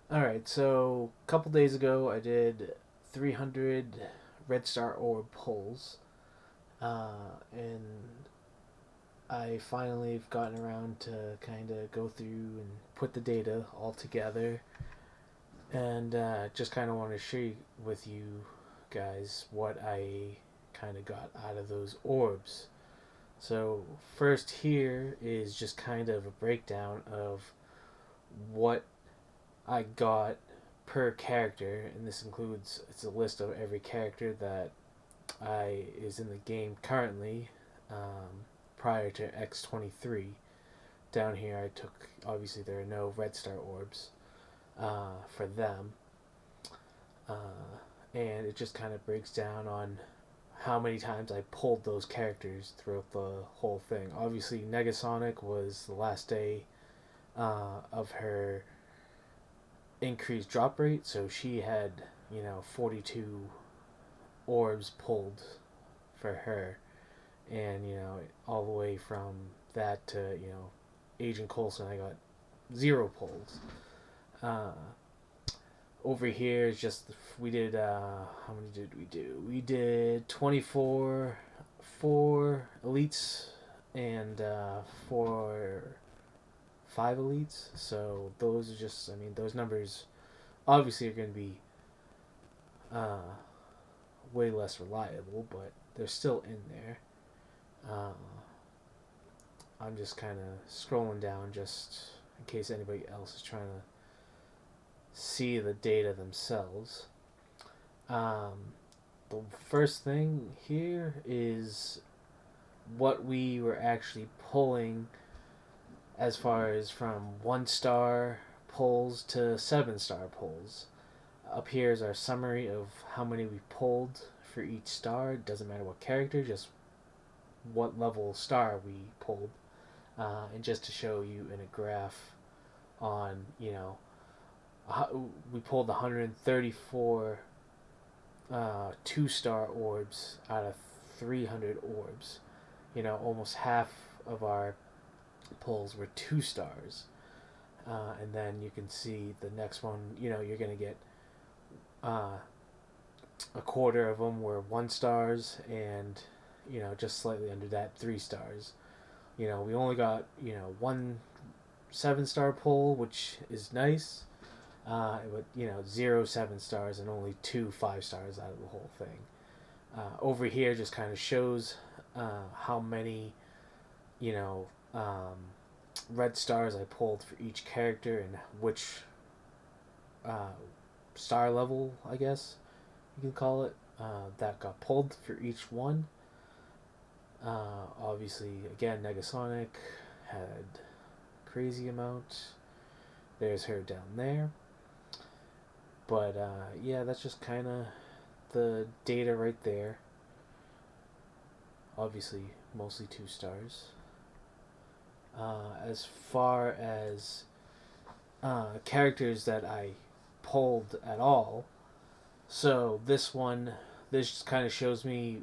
Alright, so a couple days ago I did 300 Red Star Orb pulls, and I finally have gotten around to kind of go through and put the data all together, and just kind of want to share with you guys what I kind of got out of those orbs. So, first, here is just kind of a breakdown of what I got per character, and this includes it's a list of every character that I is in the game currently. Prior to X23, down here I took obviously there are no Red Star orbs for them, and it just kind of breaks down on how many times I pulled those characters throughout the whole thing. Obviously, Negasonic was the last day of her increased drop rate, so she had 42 orbs pulled for her, and all the way from that to Agent Coulson, I got zero pulls. Uh, Over here is just we did how many did we do? We did 24 four elites and four five elites. So those are just those numbers obviously are going to be uh, way less reliable, but they're still in there. Uh, I'm just kind of scrolling down just in case anybody else is trying to see the data themselves. Um, the first thing here is what we were actually pulling as far as from 1 star pulls to 7 star pulls. Up here is our summary of how many we pulled for each star. It doesn't matter what character, just what level star we pulled. And just to show you in a graph on, we pulled 134 2 star orbs out of 300 orbs. Almost half of our pulls were 2 stars. And then you can see the next one, you're going to get uh, a quarter of them were 1 stars, and, just slightly under that, 3 stars. We only got, one 7 star pull, which is nice. But zero 7 stars and only two 5 stars out of the whole thing. Over here just kind of shows how many you know red stars I pulled for each character and which uh, star level, I guess you can call it, that got pulled for each one. Obviously, again, Negasonic had crazy amount. There's her down there. But yeah, that's just kind of the data right there. Obviously, mostly 2 stars. As far as characters that I pulled at all, so this just kind of shows me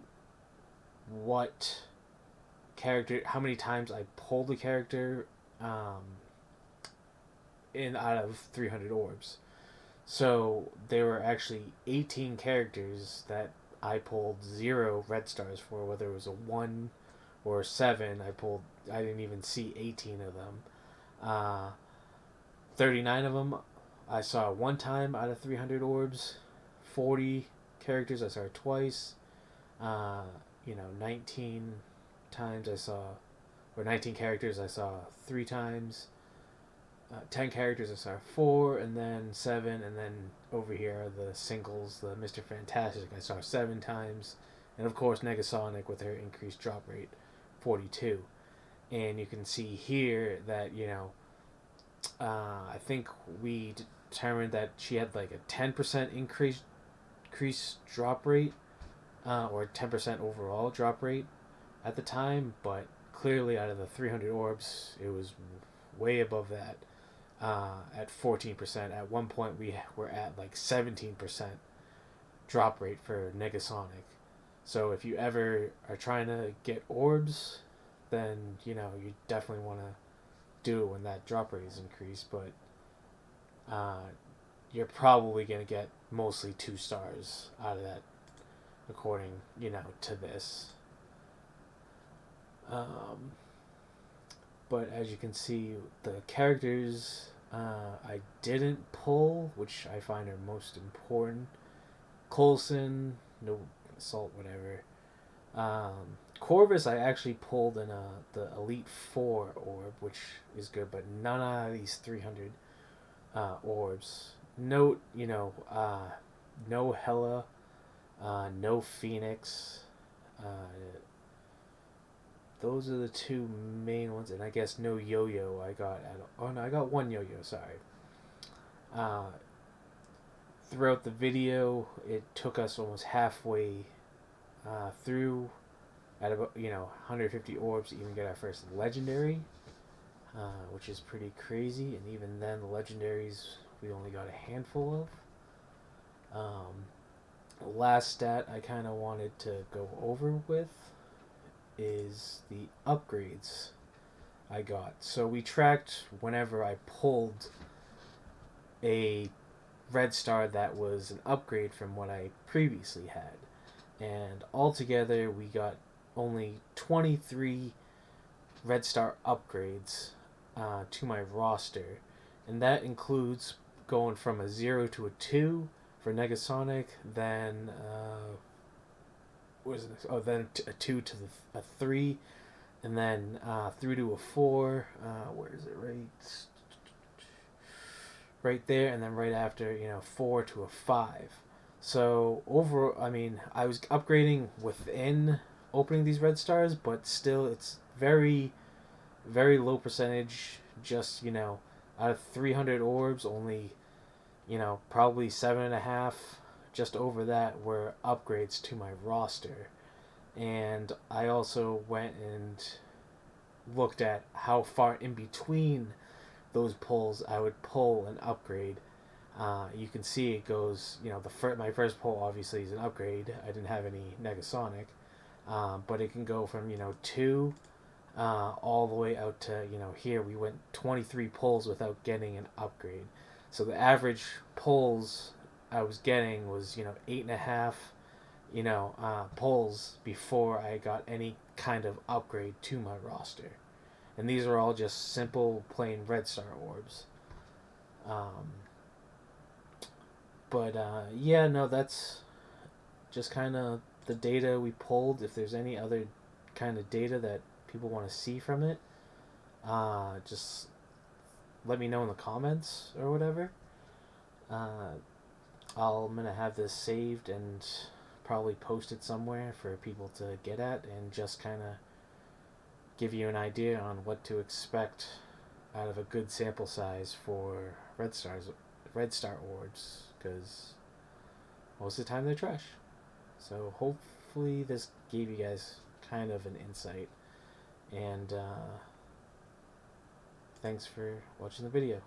what character, how many times I pulled a character in out of 300 orbs. So there were actually 18 characters that I pulled zero red stars for, whether it was a 1 or a 7. I didn't even see 18 of them. Uh, 39 of them I saw one time out of 300 orbs. 40 characters I saw twice. 19 times I saw, or 19 characters I saw 3 times. 10 characters I saw 4, and then 7, and then over here the singles, the Mr. Fantastic I saw 7 times, and of course Negasonic with her increased drop rate, 42. And you can see here that I think we determined that she had like a 10% increase drop rate, or 10% overall drop rate at the time, but clearly out of the 300 orbs, it was way above that. At 14%. At one point, we were at like 17% drop rate for Negasonic. So if you ever are trying to get orbs, then you definitely want to do it when that drop rate is increased. But uh, you're probably going to get mostly 2 stars out of that, according, to this. But as you can see, the characters I didn't pull, which I find are most important. Coulson, no assault, whatever. Corvus, I actually pulled in the Elite 4 orb, which is good, but none out of these 300 orbs. Note, no Hela, no Phoenix. Those are the 2 main ones, and I guess no Yo-Yo I got at all. Oh no, I got 1 Yo-Yo, sorry. Throughout the video, it took us almost halfway through at about 150 orbs to even get our first legendary, which is pretty crazy. And even then, the legendaries we only got a handful of. Last stat I kind of wanted to go over with is the upgrades I got. So we tracked whenever I pulled a red star that was an upgrade from what I previously had. And altogether we got only 23 red star upgrades to my roster. And that includes going from a 0 to a 2 for Negasonic, then what is it? Oh, then a 2 to a 3, and then 3 to a 4. Where is it? Right there, and then right after, 4 to a 5. So over, I mean, I was upgrading within opening these red stars, but still, it's very, very low percentage. Just out of 300 orbs, only probably 7.5, just over that, were upgrades to my roster. And I also went and looked at how far in between those pulls I would pull an upgrade. You can see it goes, my first pull obviously is an upgrade. I didn't have any Negasonic, but it can go from 2 all the way out to here we went 23 pulls without getting an upgrade. So the average pulls I was getting was 8.5 pulls before I got any kind of upgrade to my roster. And these are all just simple plain red star orbs. Yeah, no, that's just kind of the data we pulled. If there's any other kind of data that people want to see from it, just let me know in the comments or whatever. I'm gonna have this saved and probably post it somewhere for people to get at, and just kind of give you an idea on what to expect out of a good sample size for red star orbs, because most of the time they're trash. So hopefully this gave you guys kind of an insight, and thanks for watching the video.